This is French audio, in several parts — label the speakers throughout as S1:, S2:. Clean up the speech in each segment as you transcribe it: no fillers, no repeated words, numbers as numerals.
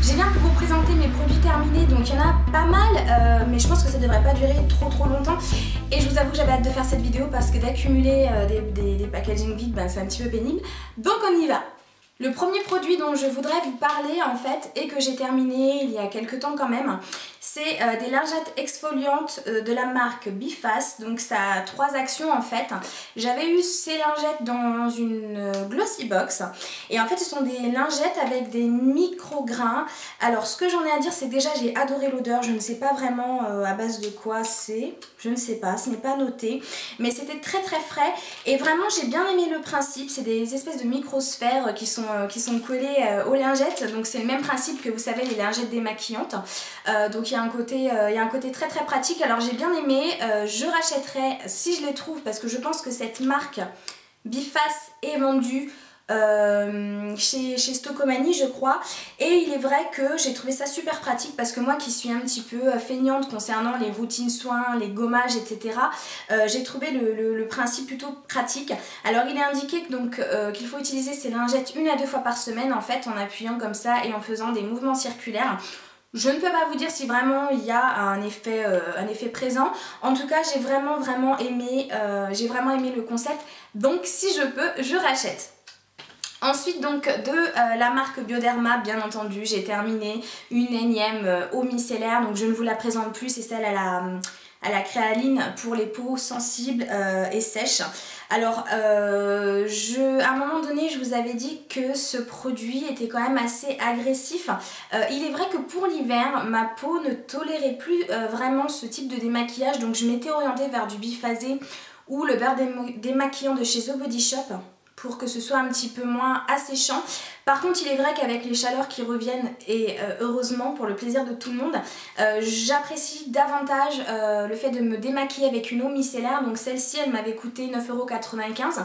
S1: J'ai bien pour vous présenter mes produits terminés, donc il y en a pas mal, mais je pense que ça devrait pas durer trop longtemps. Et je vous avoue que j'avais hâte de faire cette vidéo parce que d'accumuler des packaging vides, c'est un petit peu pénible. Donc on y va. Le premier produit dont je voudrais vous parler en fait et que j'ai terminé il y a quelques temps quand même, c'est des lingettes exfoliantes de la marque Biface. Donc ça a 3 actions en fait. J'avais eu ces lingettes dans une glossy box et en fait ce sont des lingettes avec des micro-grains. Alors ce que j'en ai à dire, c'est que déjà j'ai adoré l'odeur. Je ne sais pas vraiment à base de quoi c'est, je ne sais pas, ce n'est pas noté, mais c'était très frais et vraiment j'ai bien aimé le principe. C'est des espèces de microsphères qui sont collées aux lingettes, donc c'est le même principe que vous savez les lingettes démaquillantes. Donc il y a un côté très pratique. Alors j'ai bien aimé, je rachèterai si je les trouve parce que je pense que cette marque Biface est vendue chez Stocomanie je crois, et il est vrai que j'ai trouvé ça super pratique parce que moi qui suis un petit peu feignante concernant les routines soins, les gommages etc, j'ai trouvé le principe plutôt pratique. Alors il est indiqué donc qu'il faut utiliser ces lingettes 1 à 2 fois par semaine en fait, en appuyant comme ça et en faisant des mouvements circulaires. Je ne peux pas vous dire si vraiment il y a un effet présent. En tout cas j'ai vraiment aimé le concept, donc si je peux je rachète. Ensuite donc de la marque Bioderma, bien entendu, j'ai terminé une énième eau micellaire, donc je ne vous la présente plus, c'est celle à la créaline pour les peaux sensibles et sèches. Alors à un moment donné je vous avais dit que ce produit était quand même assez agressif. Il est vrai que pour l'hiver ma peau ne tolérait plus vraiment ce type de démaquillage, donc je m'étais orientée vers du biphasé ou le beurre démaquillant de chez The Body Shop pour que ce soit un petit peu moins asséchant. Par contre il est vrai qu'avec les chaleurs qui reviennent, et heureusement pour le plaisir de tout le monde, j'apprécie davantage le fait de me démaquiller avec une eau micellaire. Donc celle-ci elle m'avait coûté 9,95 €.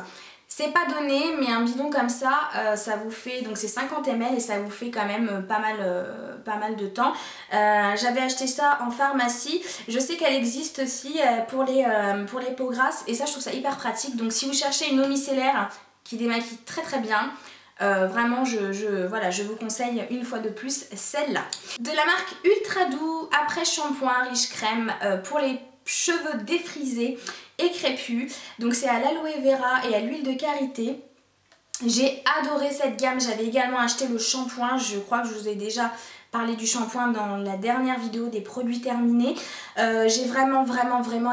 S1: C'est pas donné, mais un bidon comme ça, ça vous fait, donc c'est 50 ml et ça vous fait quand même pas mal de temps. J'avais acheté ça en pharmacie. Je sais qu'elle existe aussi pour les peaux grasses et ça je trouve ça hyper pratique. Donc si vous cherchez une eau micellaire qui démaquille très bien, vraiment je vous conseille une fois de plus celle-là. De la marque Ultra Doux après shampoing riche crème pour les cheveux défrisés et crépus. Donc c'est à l'aloe vera et à l'huile de karité. J'ai adoré cette gamme. J'avais également acheté le shampoing, je crois que je vous ai déjà parlé du shampoing dans la dernière vidéo des produits terminés. J'ai vraiment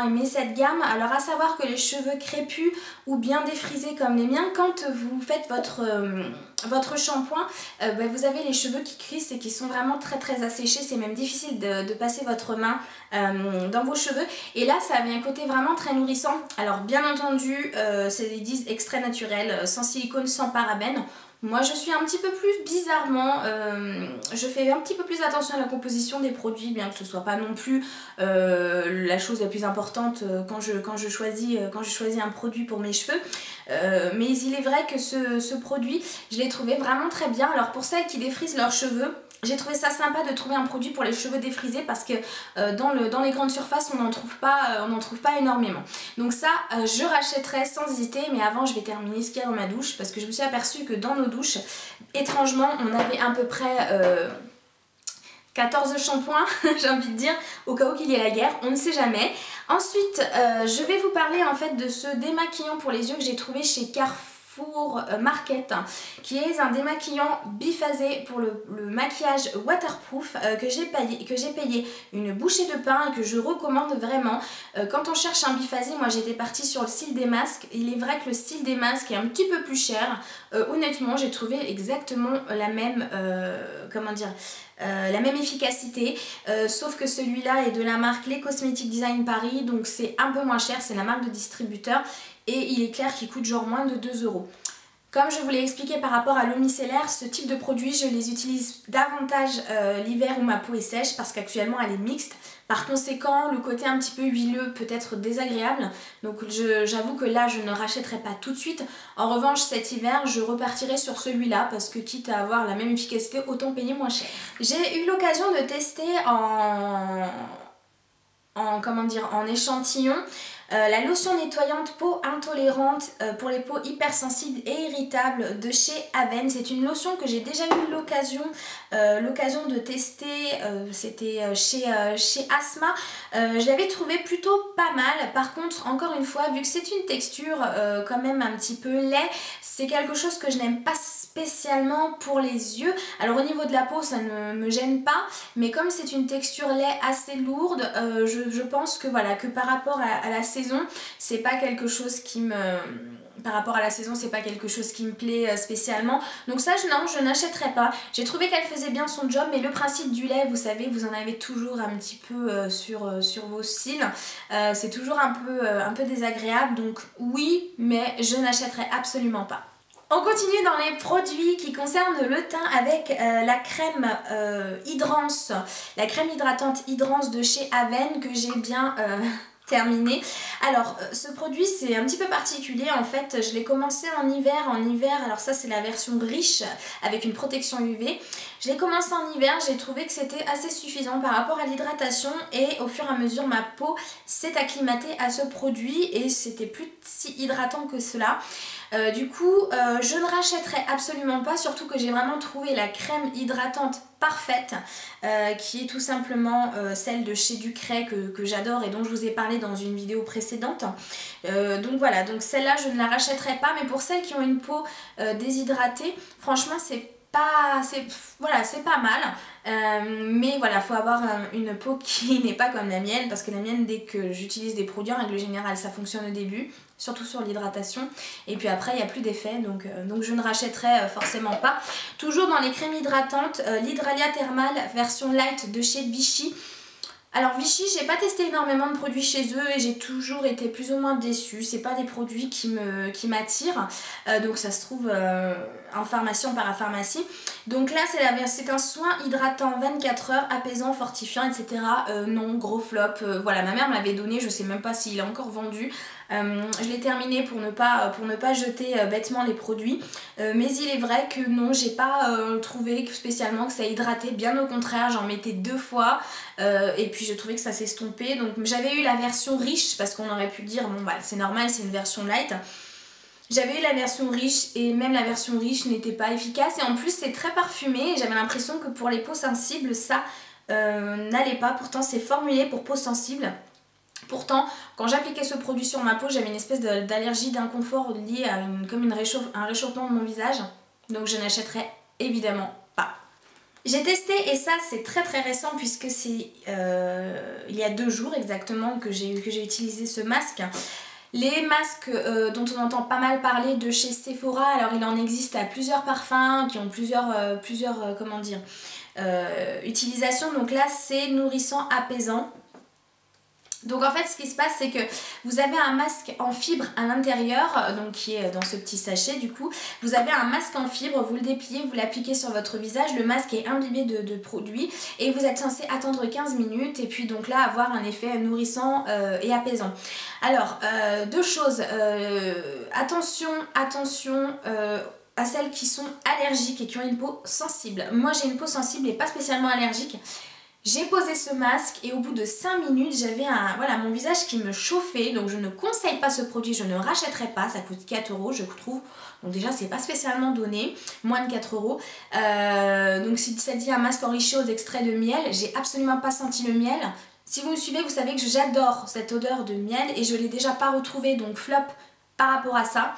S1: aimé cette gamme. Alors à savoir que les cheveux crépus ou bien défrisés comme les miens, quand vous faites votre shampoing, vous avez les cheveux qui crissent et qui sont vraiment très asséchés. C'est même difficile de passer votre main dans vos cheveux. Et là ça avait un côté vraiment très nourrissant. Alors bien entendu ils disent extrait naturel, sans silicone, sans parabènes. Moi je suis un petit peu plus bizarrement, je fais un petit peu plus attention à la composition des produits, bien que ce soit pas non plus la chose la plus importante quand je choisis un produit pour mes cheveux. Mais il est vrai que ce produit, je l'ai trouvé vraiment très bien. Alors pour celles qui défrisent leurs cheveux, j'ai trouvé ça sympa de trouver un produit pour les cheveux défrisés parce que dans les grandes surfaces on n'en trouve pas énormément. Donc ça je rachèterai sans hésiter, mais avant je vais terminer ce qu'il y a dans ma douche parce que je me suis aperçue que dans nos douches, étrangement on avait à peu près 14 shampoings j'ai envie de dire, au cas où qu'il y ait la guerre, on ne sait jamais. Ensuite je vais vous parler en fait de ce démaquillant pour les yeux que j'ai trouvé chez Carrefour Market, qui est un démaquillant biphasé pour le maquillage waterproof que j'ai payé une bouchée de pain et que je recommande vraiment. Quand on cherche un biphasé, moi j'étais partie sur le style des masques. Il est vrai que le style des masques est un petit peu plus cher. Honnêtement j'ai trouvé exactement la même la même efficacité, sauf que celui-là est de la marque Les Cosmétiques Design Paris, donc c'est un peu moins cher, c'est la marque de distributeur et il est clair qu'il coûte genre moins de 2 €. Comme je vous l'ai expliqué par rapport à l'eau micellaire, ce type de produit je les utilise davantage l'hiver où ma peau est sèche parce qu'actuellement elle est mixte. Par conséquent le côté un petit peu huileux peut être désagréable, donc j'avoue que là je ne rachèterai pas tout de suite. En revanche cet hiver je repartirai sur celui-là parce que quitte à avoir la même efficacité autant payer moins cher. J'ai eu l'occasion de tester en échantillon
S2: La lotion nettoyante peau intolérante pour les peaux hypersensibles et irritables de chez Aven. C'est une lotion que j'ai déjà eu l'occasion de tester, c'était chez Asma. Je l'avais trouvée plutôt pas mal. Par contre, encore une fois, vu que c'est une texture quand même un petit peu lait, c'est quelque chose que je n'aime pas spécialement pour les yeux. Alors au niveau de la peau, ça ne me gêne pas, mais comme c'est une texture lait assez lourde, je pense que voilà, que par rapport à la saison, c'est pas quelque chose qui me... Par rapport à la saison, c'est pas quelque chose qui me plaît spécialement. Donc ça, non, je n'achèterai pas. J'ai trouvé qu'elle faisait bien son job, mais le principe du lait, vous savez, vous en avez toujours un petit peu sur vos cils. C'est toujours un peu désagréable, donc oui, mais je n'achèterai absolument pas. On continue dans les produits qui concernent le teint avec la crème Hydrance, la crème hydratante Hydrance de chez Aven que j'ai bien terminé. Alors ce produit c'est un petit peu particulier en fait, je l'ai commencé en hiver, alors ça c'est la version riche avec une protection UV. Je l'ai commencé en hiver, j'ai trouvé que c'était assez suffisant par rapport à l'hydratation et au fur et à mesure ma peau s'est acclimatée à ce produit et c'était plus si hydratant que cela. Du coup je ne rachèterai absolument pas, surtout que j'ai vraiment trouvé la crème hydratante parfaite qui est tout simplement celle de chez Ducray que j'adore et dont je vous ai parlé dans une vidéo précédente. Donc voilà, donc celle-là je ne la rachèterai pas, mais pour celles qui ont une peau déshydratée, franchement c'est pas mal, mais voilà, faut avoir une peau qui n'est pas comme la mienne, parce que la mienne, dès que j'utilise des produits en règle générale ça fonctionne au début, surtout sur l'hydratation, et puis après il n'y a plus d'effet, donc je ne rachèterai forcément pas. Toujours dans les crèmes hydratantes, l'Hydralia Thermal version light de chez Vichy. Alors Vichy, j'ai pas testé énormément de produits chez eux et j'ai toujours été plus ou moins déçue. C'est pas des produits qui m'attirent, donc ça se trouve en pharmacie, en parapharmacie. Donc là c'est un soin hydratant 24 heures, apaisant, fortifiant, etc. Non, gros flop. Voilà, ma mère me l'avait donné, je sais même pas s'il est encore vendu. Je l'ai terminé pour ne pas jeter bêtement les produits, mais il est vrai que non, j'ai pas trouvé spécialement que ça hydratait, bien au contraire, j'en mettais 2 fois et puis je trouvais que ça s'estompait. Donc j'avais eu la version riche, parce qu'on aurait pu dire bon bah c'est normal, c'est une version light. J'avais eu la version riche et même la version riche n'était pas efficace, et en plus c'est très parfumé et j'avais l'impression que pour les peaux sensibles ça n'allait pas. Pourtant c'est formulé pour peau sensible. Pourtant, quand j'appliquais ce produit sur ma peau, j'avais une espèce d'allergie, d'inconfort lié à un réchauffement de mon visage. Donc je n'achèterai évidemment pas. J'ai testé, et ça c'est très récent puisque c'est il y a 2 jours exactement que j'ai utilisé ce masque. Les masques dont on entend pas mal parler de chez Sephora, alors il en existe à plusieurs parfums qui ont plusieurs comment dire, utilisations. Donc là c'est nourrissant, apaisant. Donc en fait ce qui se passe c'est que vous avez un masque en fibre à l'intérieur, donc qui est dans ce petit sachet du coup. Vous avez un masque en fibre, vous le dépliez, vous l'appliquez sur votre visage, le masque est imbibé de produit et vous êtes censé attendre 15 minutes et puis donc là avoir un effet nourrissant et apaisant. Alors 2 choses, attention à celles qui sont allergiques et qui ont une peau sensible. Moi j'ai une peau sensible et pas spécialement allergique. J'ai posé ce masque et au bout de 5 minutes, j'avais mon visage qui me chauffait. Donc je ne conseille pas ce produit, je ne rachèterai pas. Ça coûte 4 € je trouve. Donc déjà c'est pas spécialement donné, moins de 4 €. Donc si ça dit un masque enrichi aux extraits de miel, j'ai absolument pas senti le miel. Si vous me suivez, vous savez que j'adore cette odeur de miel et je l'ai déjà pas retrouvée, donc flop par rapport à ça.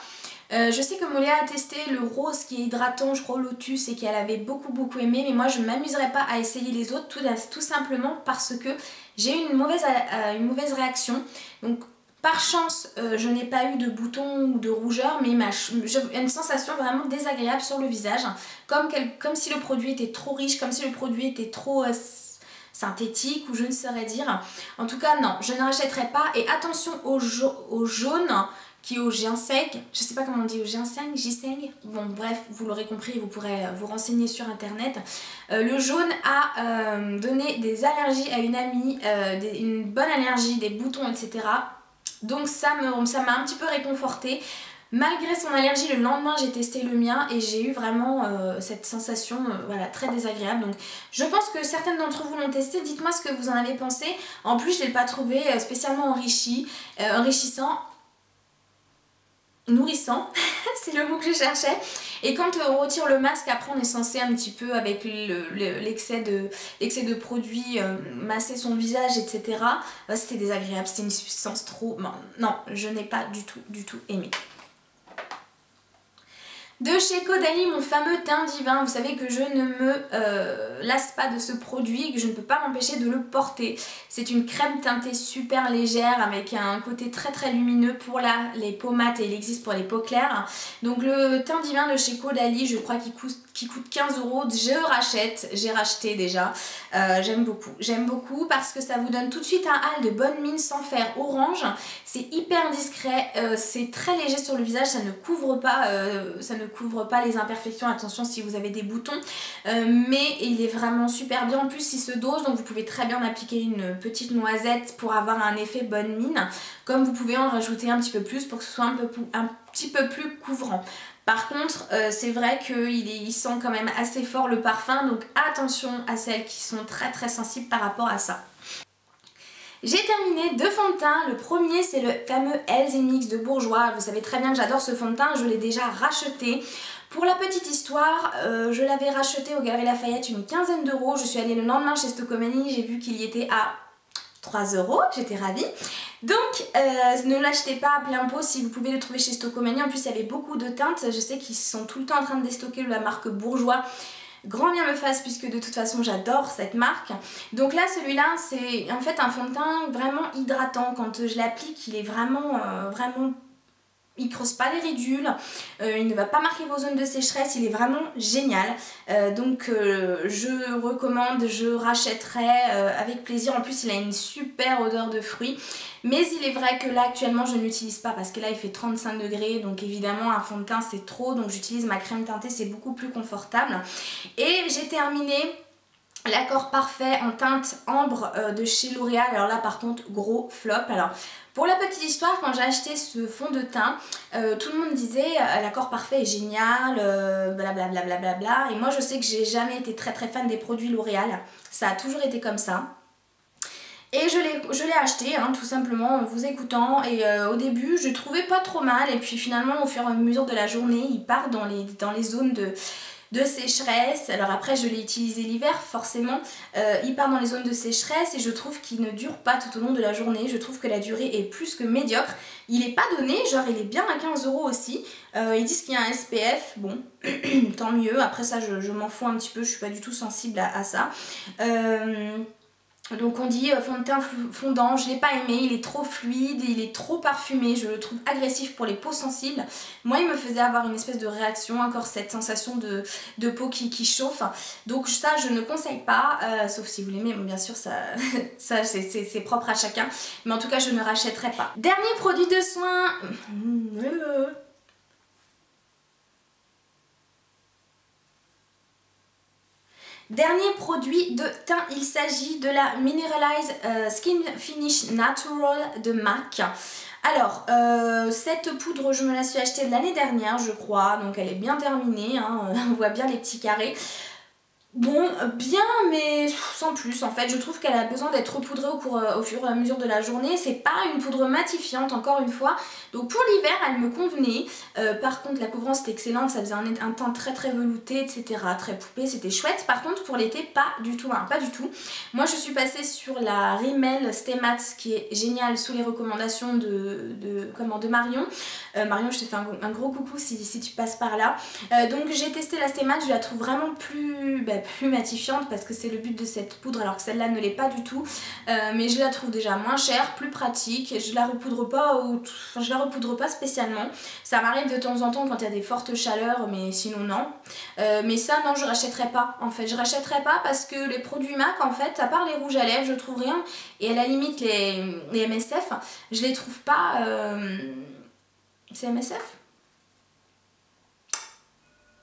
S2: Je sais que Moléa a testé le rose qui est hydratant, je crois au lotus, et qu'elle avait beaucoup aimé, mais moi je ne m'amuserai pas à essayer les autres tout simplement parce que j'ai eu une mauvaise réaction. Donc par chance je n'ai pas eu de boutons ou de rougeur, mais une sensation vraiment désagréable sur le visage, comme si le produit était trop riche, comme si le produit était trop synthétique, ou je ne saurais dire. En tout cas non, je ne rachèterai pas. Et attention au jaune qui est au ginseng, je sais pas comment on dit, au ginseng. Bon bref, vous l'aurez compris, vous pourrez vous renseigner sur internet. Le jaune a donné des allergies à une amie, une bonne allergie, des boutons, etc. Donc ça m'a un petit peu réconfortée. Malgré son allergie, le lendemain j'ai testé le mien et j'ai eu vraiment cette sensation voilà, très désagréable. Donc je pense que certaines d'entre vous l'ont testé, dites-moi ce que vous en avez pensé. En plus je ne l'ai pas trouvé spécialement enrichissant. Nourrissant, c'est le mot que je cherchais. Et quand on retire le masque, après on est censé un petit peu avec l'excès de produits masser son visage, etc. C'était désagréable, c'était une substance trop... Non, je n'ai pas du tout aimé. De chez Caudalie, mon fameux teint divin. Vous savez que je ne me lasse pas de ce produit et que je ne peux pas m'empêcher de le porter. C'est une crème teintée super légère avec un côté très lumineux pour les peaux mates et il existe pour les peaux claires. Donc le teint divin de chez Caudalie, je crois qu'il coûte 15 €. Je rachète, j'ai racheté déjà. J'aime beaucoup parce que ça vous donne tout de suite un hâle de bonne mine sans faire orange. C'est hyper discret, c'est très léger sur le visage, ça ne couvre pas les imperfections, attention si vous avez des boutons, mais il est vraiment super bien. En plus il se dose, donc vous pouvez très bien appliquer une petite noisette pour avoir un effet bonne mine, comme vous pouvez en rajouter un petit peu plus pour que ce soit un petit peu plus couvrant. Par contre, c'est vrai qu'il sent quand même assez fort le parfum, donc attention à celles qui sont très sensibles par rapport à ça. J'ai terminé deux fonds de teint. Le premier c'est le fameux Healthy Mix de Bourjois. Vous savez très bien que j'adore ce fond de teint, je l'ai déjà racheté. Pour la petite histoire, je l'avais racheté au Galeries Lafayette une quinzaine d'euros. Je suis allée le lendemain chez Stocomanie, j'ai vu qu'il y était à 3 €, j'étais ravie. Donc ne l'achetez pas à plein pot si vous pouvez le trouver chez Stocomanie. En plus il y avait beaucoup de teintes, je sais qu'ils sont tout le temps en train de déstocker la marque Bourjois. Grand bien me fasse puisque de toute façon j'adore cette marque. Donc là celui-là c'est en fait un fond de teint vraiment hydratant. Quand je l'applique il est vraiment il creuse pas les ridules, il ne va pas marquer vos zones de sécheresse, il est vraiment génial. Donc je recommande, je rachèterai avec plaisir. En plus il a une super odeur de fruits. Mais il est vrai que là actuellement je ne l'utilise pas parce que là il fait 35 degrés. Donc évidemment un fond de teint c'est trop. Donc j'utilise ma crème teintée, c'est beaucoup plus confortable. Et j'ai terminé l'accord parfait en teinte ambre de chez L'Oréal. Alors là par contre gros flop. Alors pour la petite histoire, quand j'ai acheté ce fond de teint, tout le monde disait l'accord parfait est génial, blablabla. Et moi je sais que j'ai jamais été très fan des produits L'Oréal. Ça a toujours été comme ça. Et je l'ai acheté hein, tout simplement en vous écoutant et au début je trouvais pas trop mal et puis finalement au fur et à mesure de la journée il part dans les zones de sécheresse. Alors après je l'ai utilisé l'hiver forcément, il part dans les zones de sécheresse et je trouve qu'il ne dure pas tout au long de la journée. Je trouve que la durée est plus que médiocre. Il n'est pas donné, genre il est bien à 15 € aussi. Ils disent qu'il y a un SPF, bon tant mieux. Après ça je m'en fous un petit peu, je suis pas du tout sensible à ça. Donc on dit fond de teint fondant, je l'ai pas aimé, il est trop fluide, il est trop parfumé, je le trouve agressif pour les peaux sensibles. Moi il me faisait avoir une espèce de réaction, encore cette sensation de peau qui chauffe. Donc ça je ne conseille pas, sauf si vous l'aimez, bon, bien sûr ça c'est propre à chacun. Mais en tout cas je ne rachèterai pas. Dernier produit de soin. Dernier produit de teint, il s'agit de la Mineralize Skin Finish Natural de MAC. Alors, cette poudre, je me la suis achetée l'année dernière, je crois, donc elle est bien terminée, hein, on voit bien les petits carrés. Bon, bien, mais sans plus en fait. Je trouve qu'elle a besoin d'être repoudrée au fur et à mesure de la journée. C'est pas une poudre matifiante, encore une fois. Donc pour l'hiver, elle me convenait. Par contre, la couvrance était excellente. Ça faisait un teint très velouté, etc. Très poupée, c'était chouette. Par contre, pour l'été, pas du tout, hein, pas du tout. Moi, je suis passée sur la Rimmel Stay Matte, qui est géniale sous les recommandations de Marion. Marion, je te fais un gros coucou si tu passes par là. Donc j'ai testé la Stay Matte, je la trouve vraiment plus matifiante parce que c'est le but de cette poudre alors que celle-là ne l'est pas du tout, mais je la trouve déjà moins chère, plus pratique. Je la repoudre pas spécialement, ça m'arrive de temps en temps quand il y a des fortes chaleurs, mais sinon non. Mais ça non, je rachèterai pas en fait, je rachèterai pas parce que les produits MAC en fait, à part les rouges à lèvres, je trouve rien, et à la limite les MSF, je les trouve pas. C'est MSF ?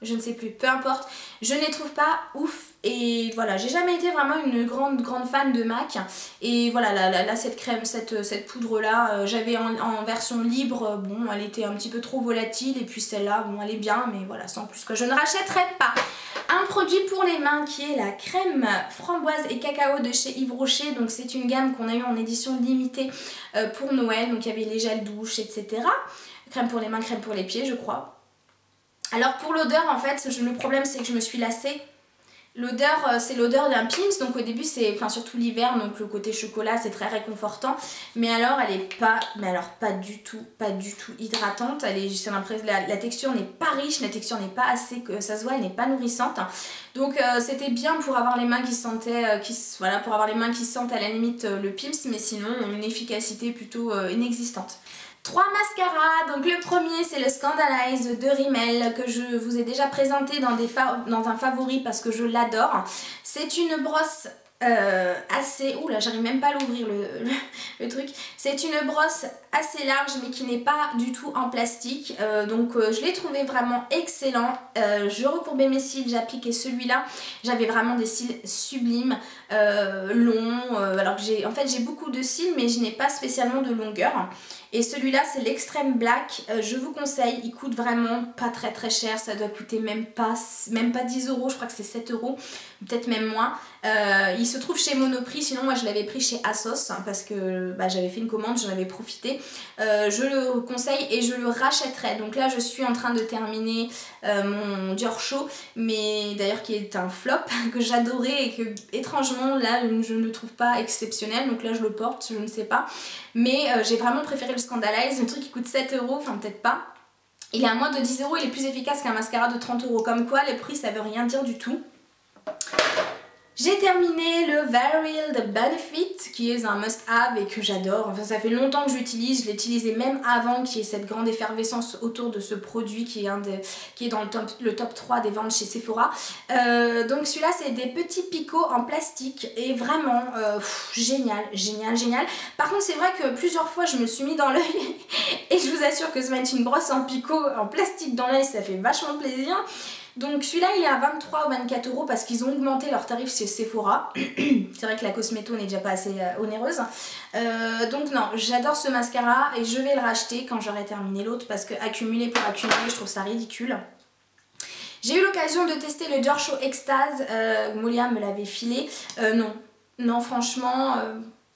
S2: Je ne sais plus, peu importe, je ne les trouve pas ouf
S1: Et voilà, j'ai jamais été vraiment une grande fan de MAC. Et voilà, là cette crème, cette poudre là, j'avais en version libre, bon elle était un petit peu trop volatile. Et puis celle-là, bon elle est bien, mais voilà, sans plus que je ne rachèterai pas. Un produit pour les mains qui est la crème framboise et cacao de chez Yves Rocher. Donc c'est une gamme qu'on a eu en édition limitée pour Noël. Donc il y avait les gels douche, etc. Crème pour les mains, crème pour les pieds, je crois. Alors pour l'odeur, en fait, le problème c'est que je me suis lassée. L'odeur, c'est l'odeur d'un Pim's, donc au début c'est, enfin surtout l'hiver, donc le côté chocolat c'est très réconfortant, mais alors elle est pas, pas du tout hydratante, j'ai l'impression la texture n'est pas riche, la texture n'est pas assez, que ça se voit, elle n'est pas nourrissante, donc c'était bien pour avoir les mains qui sentaient, voilà, pour avoir les mains qui sentent à la limite le Pim's, mais sinon une efficacité plutôt inexistante. 3 mascaras, donc le premier c'est le Scandalize de Rimmel que je vous ai déjà présenté dans un favori parce que je l'adore. C'est une brosse assez... Ouh là, j'arrive même pas à l'ouvrir le truc. C'est une brosse assez large mais qui n'est pas du tout en plastique. Donc je l'ai trouvé vraiment excellent. Je recourbais mes cils, j'appliquais celui-là. J'avais vraiment des cils sublimes, longs. Alors que j'ai beaucoup de cils mais je n'ai pas spécialement de longueur. Et celui-là c'est l'extrême black, je vous conseille, il coûte vraiment pas très cher, ça doit coûter même pas 10 €, je crois que c'est 7 €, peut-être même moins. Il se trouve chez Monoprix, sinon moi je l'avais pris chez Asos hein, parce que j'avais fait une commande, j'en avais profité. Je le conseille et je le rachèterai. Donc là je suis en train de terminer mon Dior Show, mais d'ailleurs qui est un flop, que j'adorais et que étrangement là je ne le trouve pas exceptionnel. Donc là je le porte, je ne sais pas. Mais j'ai vraiment préféré le Scandalize, le truc qui coûte 7 €, enfin peut-être pas. Il est à moins de 10 €, il est plus efficace qu'un mascara de 30 €. Comme quoi, le prix ça veut rien dire du tout. J'ai terminé le Very Real de Benefit qui est un must-have et que j'adore. Enfin, ça fait longtemps que je l'utilise. Je l'ai utilisé même avant qu'il y ait cette grande effervescence autour de ce produit qui est dans le top 3 des ventes chez Sephora. Donc celui-là, c'est des petits picots en plastique et vraiment génial. Par contre, c'est vrai que plusieurs fois, je me suis mis dans l'œil et je vous assure que se mettre une brosse en picot en plastique dans l'œil, ça fait vachement plaisir. Donc celui-là il est à 23 ou 24 € parce qu'ils ont augmenté leurs tarifs chez Sephora. C'est vrai que la cosméto n'est déjà pas assez onéreuse. Donc non, j'adore ce mascara et je vais le racheter quand j'aurai terminé l'autre parce que accumuler pour accumuler, je trouve ça ridicule. J'ai eu l'occasion de tester le Dior Show Extase, Molia me l'avait filé. Non franchement,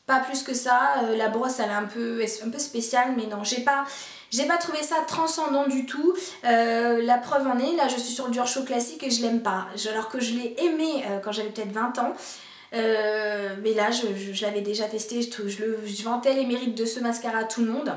S1: pas plus que ça. La brosse elle est un peu spéciale mais non, j'ai pas trouvé ça transcendant du tout. La preuve en est, là je suis sur le Dior Show classique et je l'aime pas. Alors que je l'ai aimé quand j'avais peut-être 20 ans. Mais là je l'avais déjà testé, je vantais les mérites de ce mascara à tout le monde.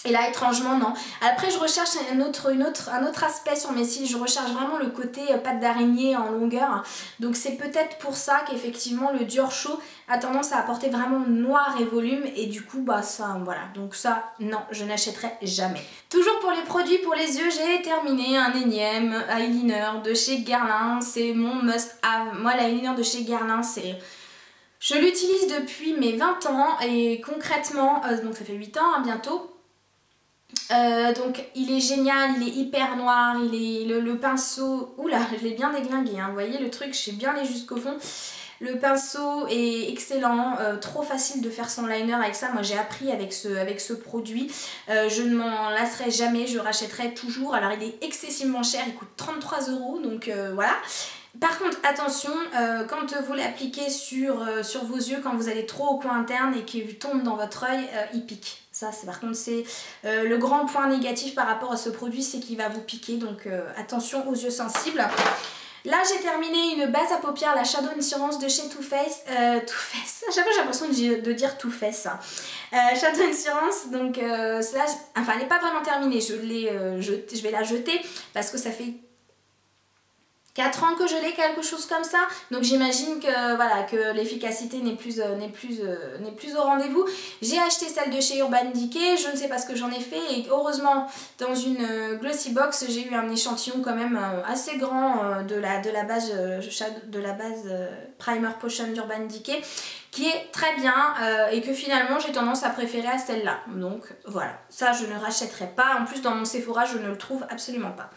S1: Et là étrangement non. Après je recherche un autre aspect sur mes cils, je recherche vraiment le côté pâte d'araignée en longueur. Donc c'est peut-être pour ça qu'effectivement le Dior Show a tendance à apporter vraiment noir et volume. Et du coup ça voilà. Donc ça non, je n'achèterai jamais. Toujours pour les produits pour les yeux, j'ai terminé un énième eyeliner de chez Guerlain. C'est mon must have. Moi l'eyeliner de chez Guerlain c'est... Je l'utilise depuis mes 20 ans et concrètement, donc ça fait 8 ans hein, bientôt. Donc il est génial, il est hyper noir, le pinceau, oula je l'ai bien déglingué hein, vous voyez le truc, je sais bien aller jusqu'au fond. Le pinceau est excellent, trop facile de faire son liner avec ça, moi j'ai appris avec ce produit, je ne m'en lasserai jamais, je rachèterai toujours. Alors il est excessivement cher, il coûte 33 €, donc voilà. Par contre attention, quand vous l'appliquez sur vos yeux, quand vous allez trop au coin interne et qu'il tombe dans votre œil, il pique. Ça par contre c'est le grand point négatif par rapport à ce produit, c'est qu'il va vous piquer, donc attention aux yeux sensibles. Là j'ai terminé une base à paupières, la Shadow Insurance de chez Too Faced. À chaque fois j'ai l'impression de dire Too Faced. Shadow Insurance, donc enfin elle n'est pas vraiment terminée, je vais la jeter parce que ça fait 4 ans que je l'ai, quelque chose comme ça. Donc j'imagine que voilà, que l'efficacité n'est plus au rendez-vous. J'ai acheté celle de chez Urban Decay, je ne sais pas ce que j'en ai fait et heureusement dans une glossy box j'ai eu un échantillon quand même assez grand de la base Primer Potion d'Urban Decay qui est très bien et que finalement j'ai tendance à préférer à celle-là. Donc voilà, ça je ne rachèterai pas. En plus dans mon Sephora je ne le trouve absolument pas.